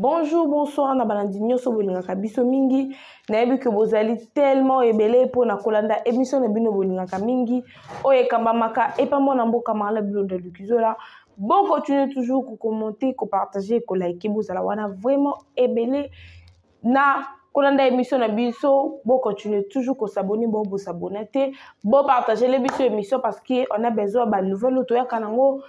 Bonjour, bonsoir, na balandi nyoso bolingaka biso mingi. Nayebi que bozali tellement ebele pour na kolanda émission na bino bolingaka mingi. Oye kambamaka et pas mon ambo kamala bilonda lukizola. Bon, continuez toujours à commenter, à partager, à liker, bozala wana vraiment ebele na kolanda émission na biso. Bon, continuez toujours à s'abonner, bon s'abonner, bon partager les biso émission parce que on a besoin de nouvelles autoya kanango.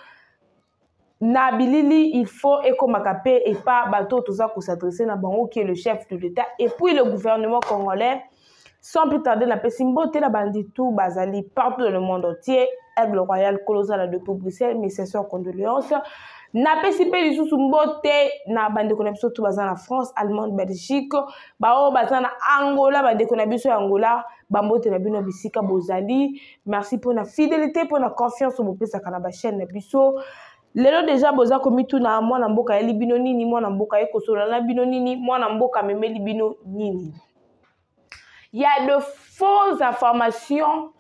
Na bilili, il faut ekomakapé et pas bateau tout ça pour s'adresser na bango qui est le chef de l'État et puis le gouvernement congolais. Sans plus tarder, na pesimbote la banditou bazali partout dans le monde entier. Aigle royal colossal de Bruxelles, mes sincères condoléances. Na pesipé du sous-mbote na bande connexion tout bazan la France, Allemagne, Belgique. Bao bazan na Angola, bande connexion Angola, bambote na bino bisika bozali. Merci pour la fidélité, pour la confiance au bopé sa kanaba chaîne na biso. Lelo déjà boza komi tout na mwana mboka eli bino nini mwana mboka ekosola na bino nini mwana mboka memeli bino nini. Il y a de fausses informations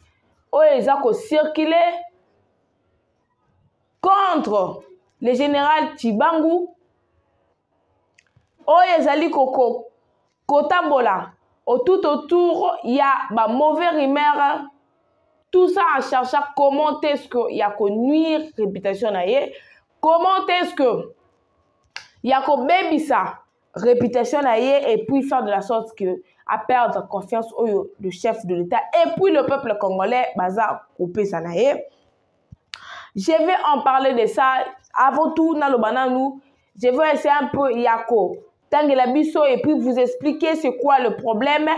où ils ont circulé contre le général Tshibangou. Où ils allaient kotambola tout autour il y a ba mauvais rumeur. Tout ça en cherchant comment est-ce qu'il y a qu'on nuire réputation naie, comment est-ce que il y a qu'on baby ça réputation naie et puis faire de la sorte que à perdre confiance au le chef de l'État et puis le peuple congolais baza couper ça naie. Je vais en parler de ça avant tout dans le bananou. Je vais essayer un peu yako tangela biso et puis vous expliquer c'est quoi le problème.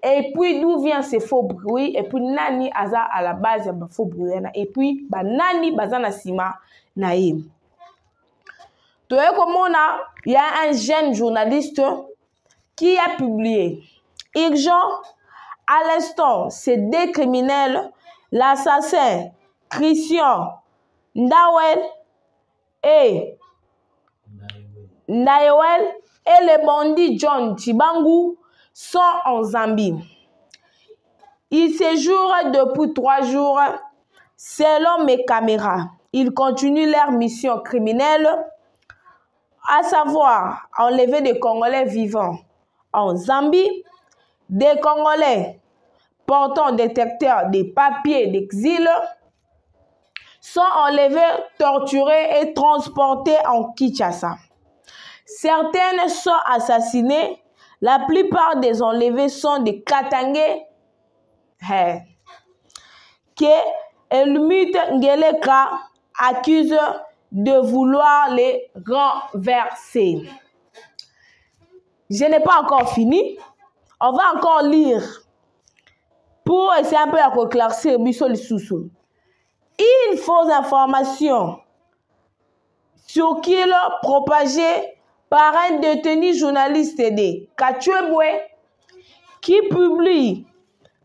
Et puis d'où vient ces faux bruits et puis nani aza à la base ya faux bruits et puis ba nani bazana sima naïm. Toi komona il y a un jeune journaliste qui a publié urgent à l'instant ces deux criminels l'assassin Christian Ndawel et Ndawel et le bandit John Tshibangou sont en Zambie. Ils séjournent depuis 3 jours. Selon mes caméras, ils continuent leur mission criminelle, à savoir enlever des Congolais vivants en Zambie, des Congolais portant détecteur des papiers d'exil sont enlevés, torturés et transportés en Kinshasa. Certaines sont assassinées. La plupart des enlevés sont des Katangais que Elmut Ngeleka accuse de vouloir les renverser. Je n'ai pas encore fini. On va encore lire pour essayer un peu de éclaircir Bissol Soussou. Une fausse information sur qu'il propagée par un détenu journaliste de Kachwebwe qui publie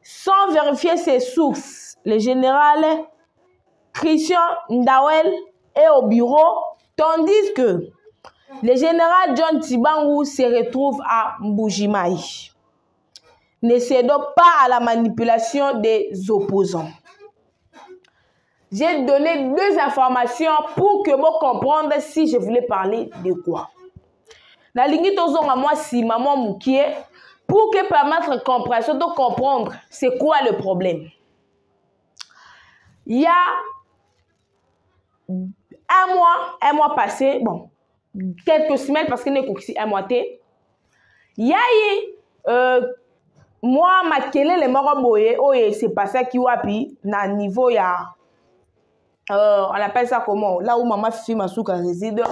sans vérifier ses sources le général Christian Ndawel est au bureau, tandis que le général John Tshibangou se retrouve à Mbujimaï. Ne cédons pas à la manipulation des opposants. J'ai donné 2 informations pour que vous compreniez si je voulais parler de quoi. La ligne tozonga moi si maman moukié pour que permettre compréhension de comprendre c'est quoi le problème. Il y a un mois passé, bon, quelques semaines parce qu'il n'est qu'un mois té. Il y a eu moi makele les moroboye oh c'est passé qui wapi na niveau ya on appelle ça comment là où maman Fifi Masuka réside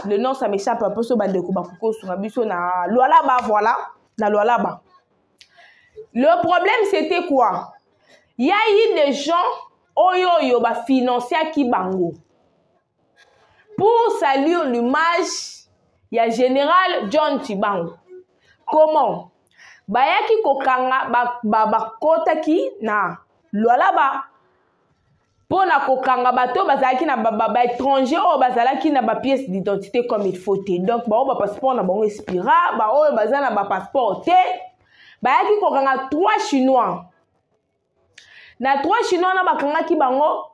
le nom ça m'échappe un peu sur Bandeko Bakuko sur Abisso na Lualaba voilà na Lualaba. Le problème c'était quoi? Il y a eu des gens oyo ba financier qui bango pour saluer l'image il y a général John Tshibangou. Comment? Bayaki kokanga ba kota ki na Lualaba pour na kokanga bato bazalaki na ba étranger o bazalaki na ba pièce d'identité comme il faut te donc ba passeport na bango expira ba o bazana ba passeport te bayaki kokanga 3 chinois na 3 chinois na bakanga ki bango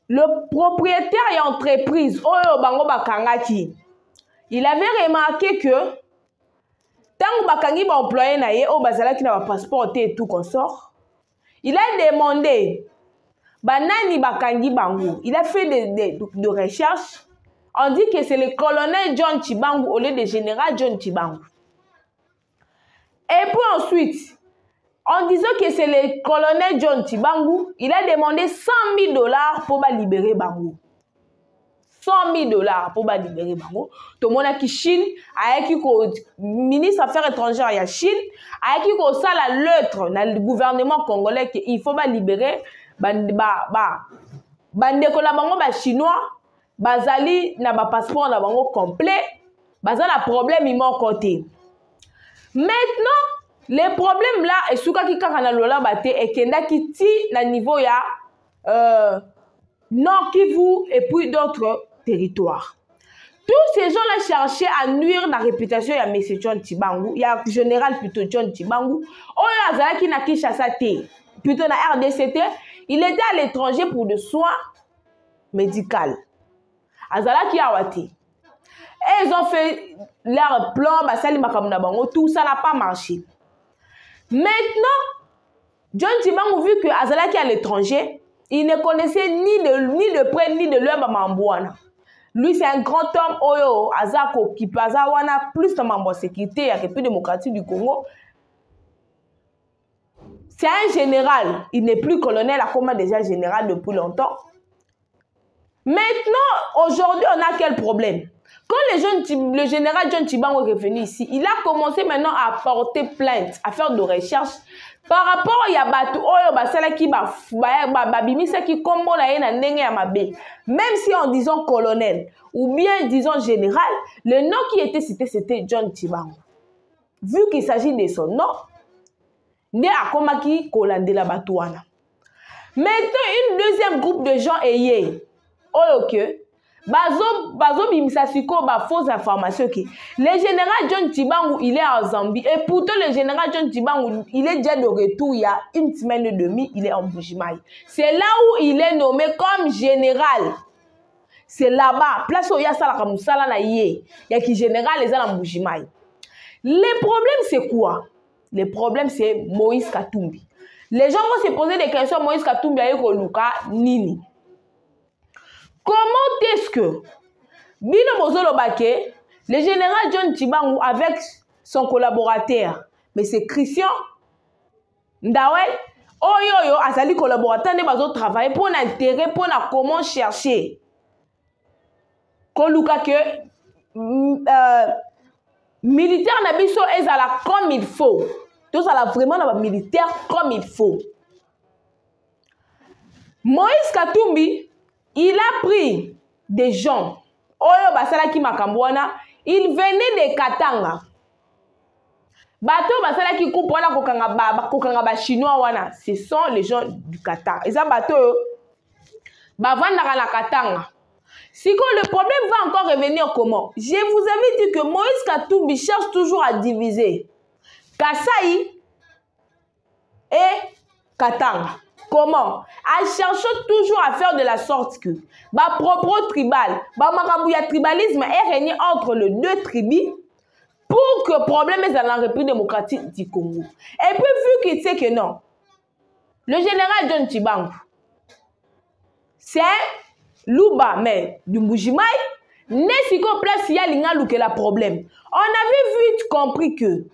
le propriétaire et entreprise, Oyo Bango Bakangaki, il avait remarqué que tant Bakangi va employer naye, au Bazala qui n'a pas passeport et tout consort, il a demandé, Banani Bakangi Bango, il a fait de recherches. On dit que c'est le colonel John Tshibangou au lieu de général John Tshibangou. Et puis ensuite, en disant que c'est le colonel John Tshibangou, il a demandé 100 000 $ pour libérer Bango. 100 000 $ pour libérer Bango. Tout le monde a qui Chine, avec le ministre des Affaires étrangères de Chine, avec ça la lettre dans le gouvernement congolais qu'il faut libérer bandeko la bango ba chinois. Bazali na ba passeport na bango complet, bazala problème il m'a côté. Maintenant, les problèmes là et souka ki kaka na lola bate et kenda ki ti na niveau ya Nord Kivu et puis d'autres territoires. Tous ces gens-là cherchaient à nuire la réputation de M. John Tshibangou, il y a général plutôt John Tshibangou, oh là qui na Kinshasa plutôt na RDCT, il était à l'étranger pour des soins médicaux. Azalaki awati. Et ils ont fait leur plan, basali makamuna bango, tout ça n'a pas marché. Maintenant, John Tshibangou vu que Azalaki à l'étranger, il ne connaissait ni de près ni de loin Mamambouana. Lui c'est un grand homme oyo Azako qui pazawana plus de membres sécurité et la République démocratique du Congo. C'est un général, il n'est plus colonel, à comment déjà général depuis longtemps. Maintenant, aujourd'hui, on a quel problème? Quand le général John Tshibangou est revenu ici, il a commencé maintenant à porter plainte, à faire de recherches par rapport à Yabatou, même si en disant colonel ou bien disant général, le nom qui était cité c'était John Tshibangou. Vu qu'il s'agit de son nom, né à Komaki Kolandela Batouana. Maintenant, une deuxième groupe de gens est ok, bazo bimisa siko ba fausse information que le général John Tshibangou il est en Zambie et pourtant le général John Tshibangou il est déjà de retour il y a une semaine et demie, il est en Mbujimayi. C'est là où il est nommé comme général. C'est là-bas, place où il y a ça la musala na yé, il y a qui général les en Mbujimayi. Le problème c'est quoi? Le problème c'est Moïse Katumbi. Les gens vont se poser des questions. Moïse Katumbi a eu Luka Nini. Comment est-ce que Bino Bozolo Baké, le général John Tshibangou avec son collaborateur, mais c'est Christian Ndawel, Oyoyo, Azali collaborateur, ne bazo travailler pour l'intérêt, pour la comment chercher. Koluka que militaire Nabiso est à la comme il faut. Tout ça là vraiment dans militaire comme il faut. Moïse Katumbi, il a pris des gens. Oyo basala ki makambwana, il venait de Katanga. Bato basala ki kupona kokanga ba chinois wana, ce sont les gens du Qatar. Et ça bato bavanda na Katanga. Si le problème va encore revenir comment? Je vous avais dit que Moïse Katumbi cherche toujours à diviser Kasai et Katanga. Comment? En cherchant toujours à faire de la sorte que ma propre tribal, ma tribalisme est régné entre les deux tribus pour que le problème est dans la République démocratique du Congo. Et puis vu qu'il sait que non, le général John Tshibangou, c'est Louba, mais du Mbujimayi, n'est si qu'on place il y a le problème. On avait vite compris que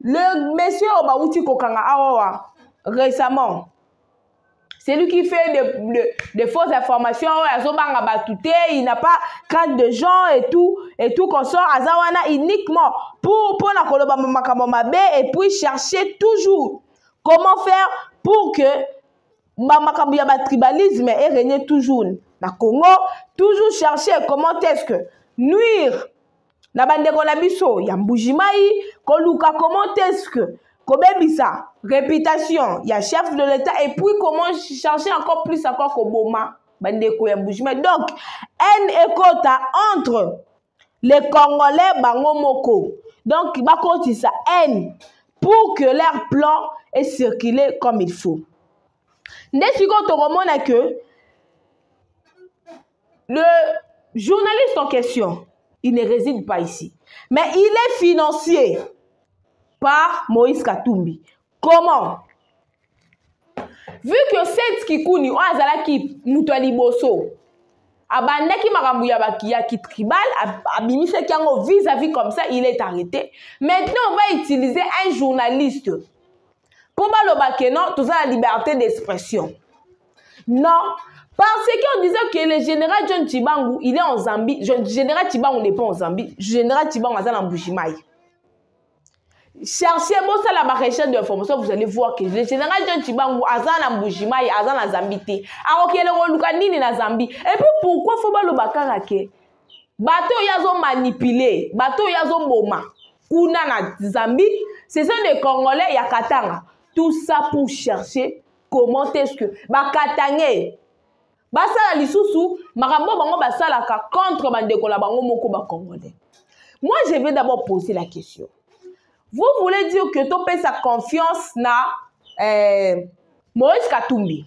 le monsieur Obawuti Kokanga Awawa, récemment, c'est lui qui fait des fausses informations, il n'a pas carte de gens et tout qu'on sort à Zawana uniquement pour la Kolobamakamamabe et puis chercher toujours comment faire pour que le tribalisme est régné toujours dans le Congo, toujours chercher comment est-ce que nuire na bandeko na biso ya Mbujimayi, koluka comment est-ce que Kobebisa, réputation, il y a chef de l'État, et puis comment chercher encore plus encore Koboma, bandeko ya Mbujimayi. Donc, un écota entre les Congolais Bangomoko. Donc, bakoti ça haine pour que leur plan est circulé comme il faut. N'est-ce que que le journaliste en question, il ne réside pas ici. Mais il est financier par Moïse Katumbi. Comment? Vu que cette Kikouni, on a qui Moutouali Bosso, abandaki makambu ya ki tribal, abimise kiango vis-à-vis comme ça, il est arrêté. Maintenant, on va utiliser un journaliste. Pour que non, tout ça la liberté d'expression. Non, parce qu'on disait que le général John Tshibangou, il est en Zambie. Le général Tshibangou n'est pas en Zambie. Le général Tshibangou est en Mbujimaï. Cherchez ça la recherche d'information, vous allez voir que le général John Tshibangou est en Mbujimaï, est en Zambie. Alors qu'il est en Zambie. Et puis pourquoi faut pas le bakara que bateau yazo manipulé, bateau yazo boma, kuna na Zambie, ce sont des Congolais ya Katanga. Tout ça pour chercher comment est-ce que Bakatangé basala lisusu makambo bango basalaka contre bandeko la bango moko ba Congolais. Moi je vais d'abord poser la question. Vous voulez dire que tu payes sa confiance na Moïse Katumbi.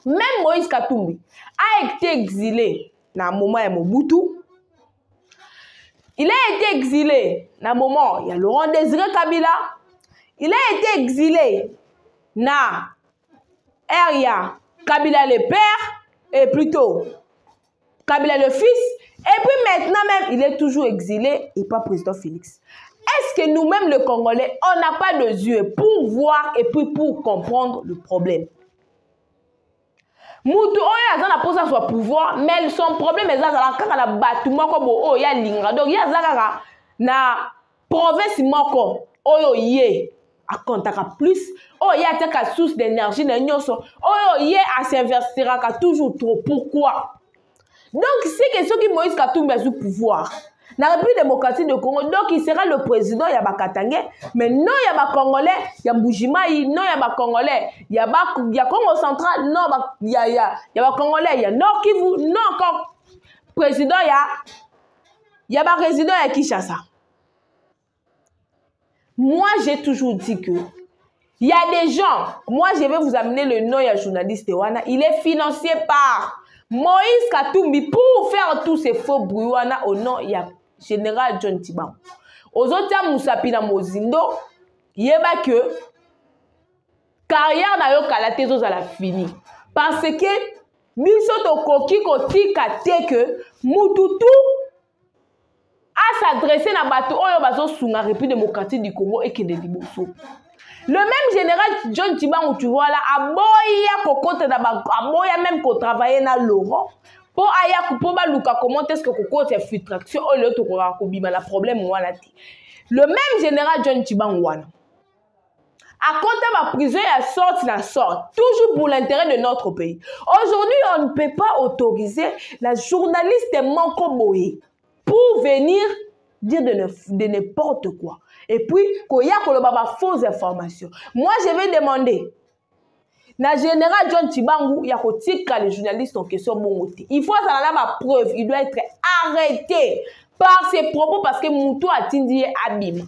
Même Moïse Katumbi a été exilé na moment ya Mobutu. Il a été exilé na moment il y a Laurent Désiré Kabila. Il a été exilé na Eria Kabila le père et plutôt Kabila le fils. Et puis maintenant même, il est toujours exilé et pas président Félix. Est-ce que nous-mêmes, les Congolais, on n'a pas de yeux pour voir et puis pour comprendre le problème? Moutou, on a posé son pouvoir, mais son problème est que la bâtiment comme oh ya linga. Donc il y a zaka na province moko oh yé à contact plus oh y a ta source d'énergie na nyoso oh y a s'investira toujours trop. Pourquoi? Donc c'est que ceux qui Moïse Katumbi a sous pouvoir la République démocratique de Congo, donc il sera le président Yaba Katangé, mais non Yaba Congolais, Yaba Mbujimaï, non Yaba Congolais, Yaba Congo central, non Yaba Congolais, Yaba Nord Kivu, non encore président Yaba résident à Kinshasa. Moi, j'ai toujours dit que il y a des gens, moi je vais vous amener le nom du journaliste Wana, il est financé par Moïse Katumbi pour faire tous ces faux bruits au nom il y a général John Tshibangou. Aux autres Moussapi na Mozindo, yeba que carrière na yo kalate zo za la fini parce que biso to koki kotika te que mututu a s'adresser na bato oyo bazo sunga République démocratique du Congo et kende liboso. Le même général John Tshibangou, tu vois là, aboya kokote na ba aboya même ko travailler na Laurent. Pour aya kupoba luka comment est-ce que kokote filtration o le to ko bima la problème wana ti. Le même général John Tshibangou wana. À côté de ma prison, il sorti la sorte, toujours pour l'intérêt de notre pays. Aujourd'hui, on ne peut pas autoriser la journaliste Manko Boye pour venir dire de n'importe quoi. Et puis, qu'il y a fausses informations. Moi, je vais demander, le général John Tshibangou, il y a les journalistes en question. Il faut ça la preuve, il doit être arrêté par ses propos parce que Moutou a tindi abîme.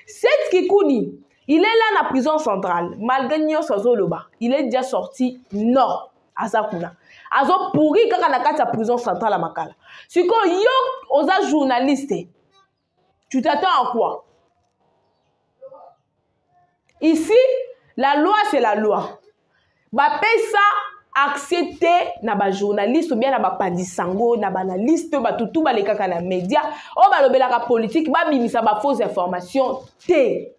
Cette Kikouni, il est là dans la prison centrale, malgré Nyo Sazoloba, il est déjà sorti non à Sakuna. Azo pourri quand on a la prison centrale à Makala. Si qu'on y a aux journalistes, tu t'attends à quoi? Ici, la loi c'est la loi. Bah ça accepter na ba journaliste ou bien na ba padisango na ba analyste ba tutu ba lekaka na média o ba lobela ka politique ba bimisa ba fausse information té.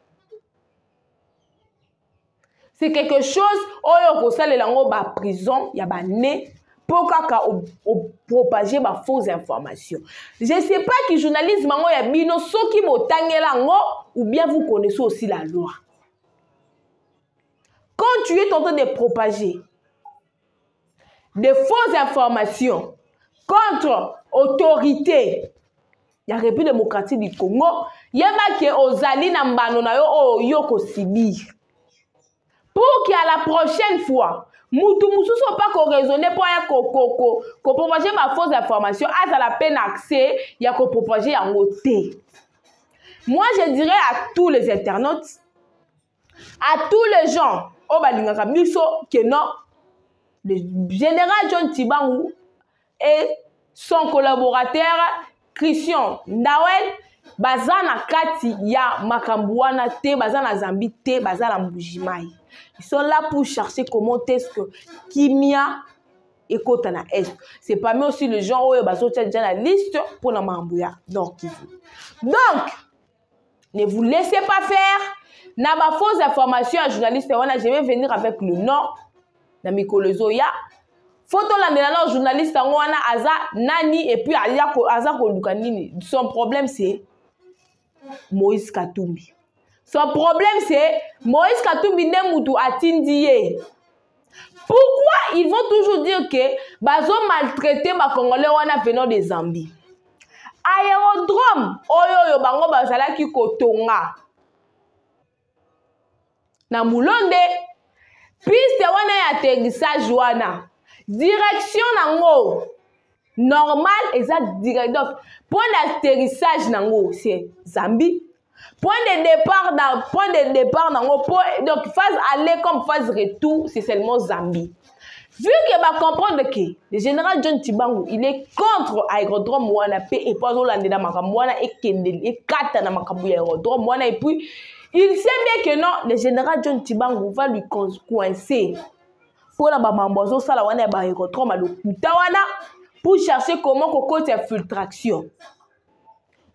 C'est quelque chose oyo ko salela ngo ba prison ya ba né pour kaka propager ba fausse information. Je sais pas qui journalisme ngo ya bino soki botangela ngo ou bien vous connaissez aussi la loi. Quand tu es en train de propager des fausses informations contre autorité, il y a la République démocratique du Congo, il y a que ozali na mbano na yo o yoko sibir. Pour qu'à la prochaine fois, mutu mususu pas ko raisonner pour ya ko propager ma fausse information, à la peine accès, il y a ko propager en côté. Moi je dirais à tous les internautes, à tous les gens au balingaka miso que non, le général John Tshibangou est son collaborateur Christian Ndawel bazana kati ya makambuana te bazana Zambie te bazana Mbujimai. Ils sont là pour chercher comment est-ce que Kimia et Kotana Est. C'est parmi aussi le genre où ils sont déjà la liste pour la Mambouya Nord Kivu. Donc, ne vous laissez pas faire. N'a pas fausse information à journaliste. Je vais venir avec le nom de Mikolo Zoya. Photo la journaliste wana aza nani et puis aza kolukanini. Son problème c'est Moïse Katumbi. Son problème c'est Moïse Katumbi Nemutu Atindiye. Pourquoi ils vont toujours dire que bazo maltraité ma Congolais wana venant des Zambie. Aérodrome oyo bango bazala ki kotonga. Na Mulonde piste wana ya atterrissage wana. Direction nango normal exact direct. Donc point d'atterrissage nango c'est Zambie. Point de départ nango donc phase aller comme phase retour c'est seulement Zambie. Vu que va comprendre que le général John Tshibangou il est contre aérodrome wana pe et pas olandela makambo wana et kendeli et kata na makambo ya aérodrome wana et puis il sait bien que non le général John Tshibangou va lui coincer. Pour la bamambozo sala wana ba aérodrome lokuta wana pour chercher comment côté infiltration.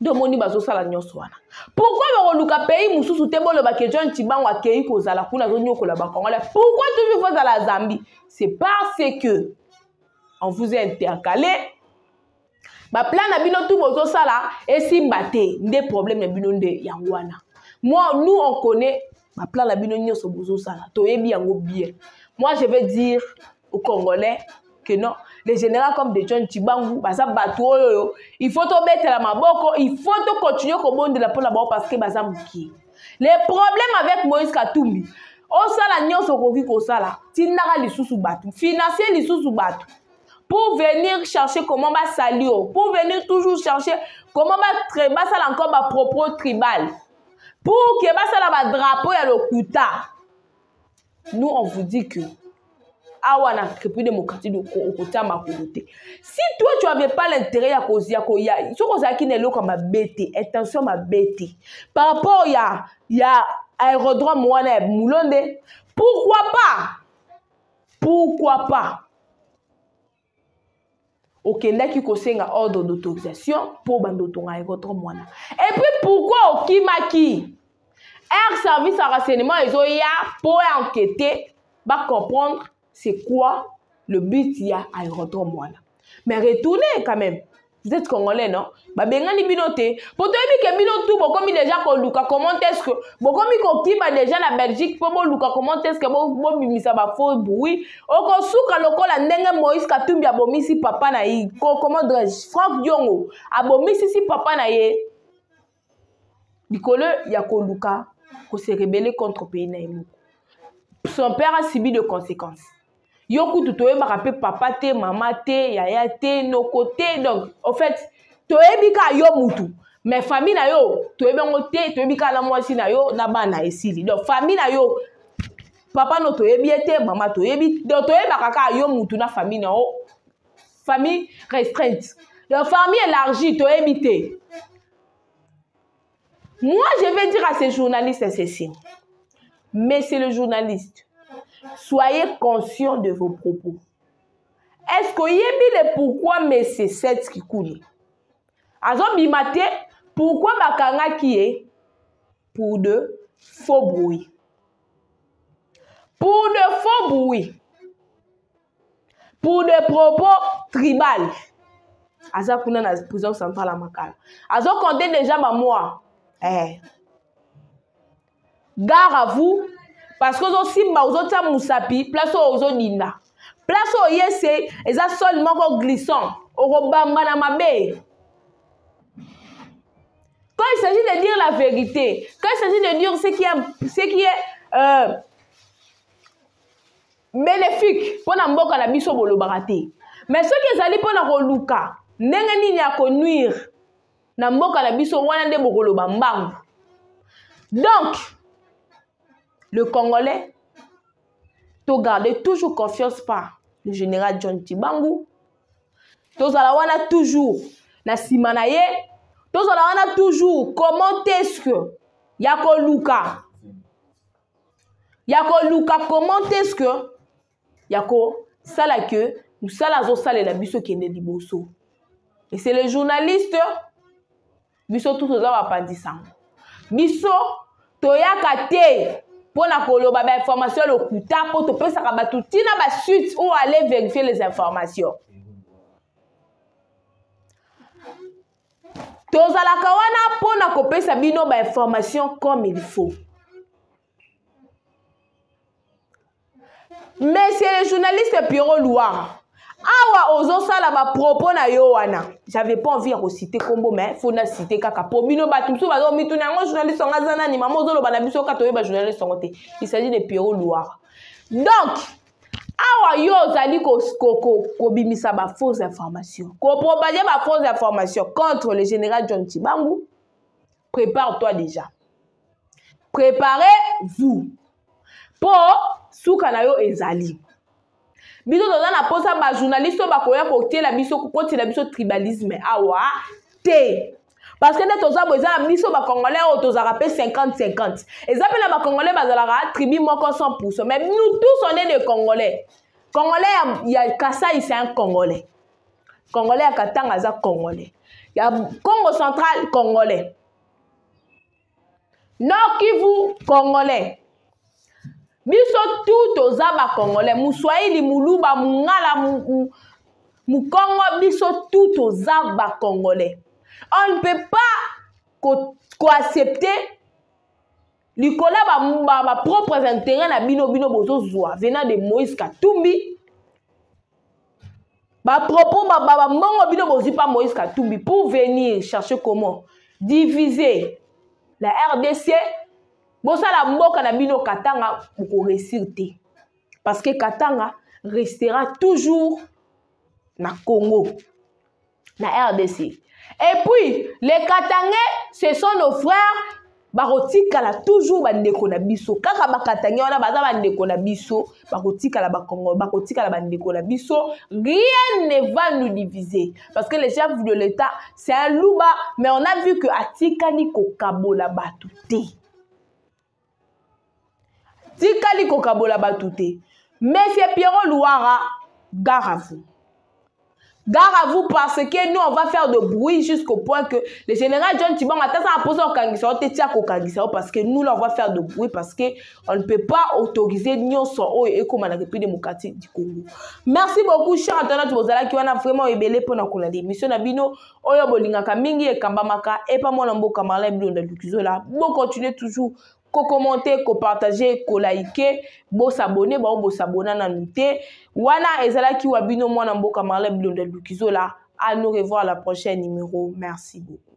Domoni bazo sala nyonso wana. Pourquoi ba luka pays mususu te bolo ba ke John Tshibangou akei kozala kuna zo nyoko la ba Congolais. Pourquoi toujours vous à la Zambie? C'est parce que on vous a intercalé. Ba plan na bino tout bozo sala et si mbaté des problèmes na bino nde yangwana. Moi nous on connaît ba plan na bino nyonso bozo sala. To yebi yango bien. Moi, je vais dire aux Congolais que non, les généraux comme de John Tshibangou, il faut te mettre la maboko, il faut te continuer comme on de la pour parce que baza muki. Les problèmes avec Moïse Katumbi, au sala nyon sokoki ko sala, tinara li susu batu, financer li susu batu. Pour venir chercher comment va salio, pour venir toujours chercher comment va sala encore ba propos tribal. Pour que va sala ba drapeau ya lokuta. Nous, on vous dit que awana République démocratique de côté ma communauté. Si toi tu avais pas l'intérêt à cause ya koya, ce qu'on a qui n'est là comme ma bête, attention ma bête. Par rapport ya aérodrome wana Mulonde, pourquoi pas? Ok, là qui conseille ordre d'autorisation pour bandotonga aérodrome wana. Et puis pourquoi au Kimaki? Air service à renseignement, ils ont pour enquêter, va comprendre c'est quoi le but il y a à aérodrome voilà. Mais retournez quand même. Vous êtes Congolais, non? Bah bengani binoté. Pour te dire que binotou, beaucoup déjà qu'on luka comment est-ce que beaucoup qu'on qui va déjà la Belgique pour luka comment est-ce que bon mimisa ba faux bruit. Au kosuka lokola ndenge Moïse Katumbi abomisi papa na yi. Comment dirais-je? Franck Diongo abomisi si papa na ye. Bikole ya ko luka. Pour se rebeller contre le pays naïmou. Son père a subi de conséquences. Yoku tutoye barape papa te, maman te, yaya te, no côté. Donc, en fait, toye bika yo mutu. Mais famille na yo, toye bengo te, toye bika la mwasi na yo, na ba na esili. Donc, famille na yo, papa no toye biete, maman toye bi. Donc, toye bakaka yo mutu na famille na yo. Famille restreinte. Donc, famille élargie, toye bite. Moi, je vais dire à ces journalistes ceci. Messieurs les journalistes, soyez conscients de vos propos. Est-ce que vous avez le pourquoi mais c'est cette qui coule? Azon bimate, pourquoi bakanga qui est? Pour de faux bruits. Pour de faux bruits. Pour de propos tribales. Azon kuna na prison centrale à Makala. Azon compte déjà ma moi. Gare à vous parce que vous simba vous êtes musapi place aux oninda place au yese et ça seulement glissant au bamba na mabe. Quand il s'agit de dire la vérité, quand il s'agit de dire ce qui est bénéfique pour na mboka na biso bolo barate, mais ce qui est allé pour na koluka ndenge nini ya ko nuire na mboka na biso wana nde bokolo bambangu. Donc le Congolais to garder toujours confiance par le général John Tshibangou. tozala wana toujours na sima na ye tozala wana toujours comment est-ce que yako luka comment est-ce que yako sala que musala zo salela biso kende liboso. Et c'est le journaliste biso tout toza bapandisa biso toyaka te pona koloba ba information lokuta po topesaka bato tina ba suite ou aller vérifier les informations. Tozalaka wana pona kopesa bino ba information comme il faut. Mais c'est le journaliste Pierrot Louara. Awa ozo sala ba propos na yo wana. J'avais pas envie de citer combo mais faut na citer kaka po bino batumso bazo mituna ngo journaliste ngazana ni mamozo lo bana biso ka toyeba journaliste ngote. Il s'agit de Pierrot Louara. Donc awa yo zali ko bimisa ba fausse information. Ko propager ba fausse information contre le général John Tshibangou. Prépare-toi déjà. Préparez-vous. Pour souka na yo ezali. Biso toza na posa ba journaliste ba koya kotiela biso kotiela biso tribalisme awa te. Parce que net toza boza na biso ba congolais o toza rappé 50-50. Exemple na ba congolais bazala tribu moko 100%. Mais nous tous on est des congolais. Congolais ya Kasai c'est un congolais. Congolais ya Katanga za congolais. Ya Congo central congolais. Nord Kivu congolais. Biso tout aux aba congolais, Mouswahili, Muluba, Mungala, Mukongo, biso tout aux aba congolais. On ne peut pas accepter Nicolas ba propres intérêts na bino bozo zoa venant de Moïse Katumbi. Ba propos ba mbongo bino bozi pas Moïse Katumbi pour venir chercher comment diviser la RDC. Bosala mboka na bino Katanga pour réussir te. Parce que Katanga restera toujours na Congo, na RDC. Et puis, les Katangais, ce sont nos frères, barotika la toujours bandeko na biso. Kaka ba Katangais wana baza bandeko na biso, barotika la ba Congo, barotika la bandeko na biso, rien ne va nous diviser. Parce que les chefs de l'État, c'est un louba, mais on a vu que atikali kokabola batute. Tikali kokabola batute. Monsieur Pierrot Louara, gare à vous. Gare à vous parce que nous on va faire de bruit jusqu'au point que le général John Tshibangou a posé au Kangisa, parce que nous là on va faire de bruit parce que on ne peut pas autoriser Nyonso et comme la République démocratique du Congo. Merci beaucoup chers internautes bozala qui wana vraiment ebelé pour na kola émission na bino oyo bolingaka mingi e kambamaka et pas moi mboka Marlin Blonda Lukizola. Bon continuez toujours commenter, partager, liker, bo s'abonner, bo s'abonner na noter. Wana ezala ki wabino mwana mboka Marlin Blonda Lukizola. À nous revoir la prochaine numéro. Merci beaucoup.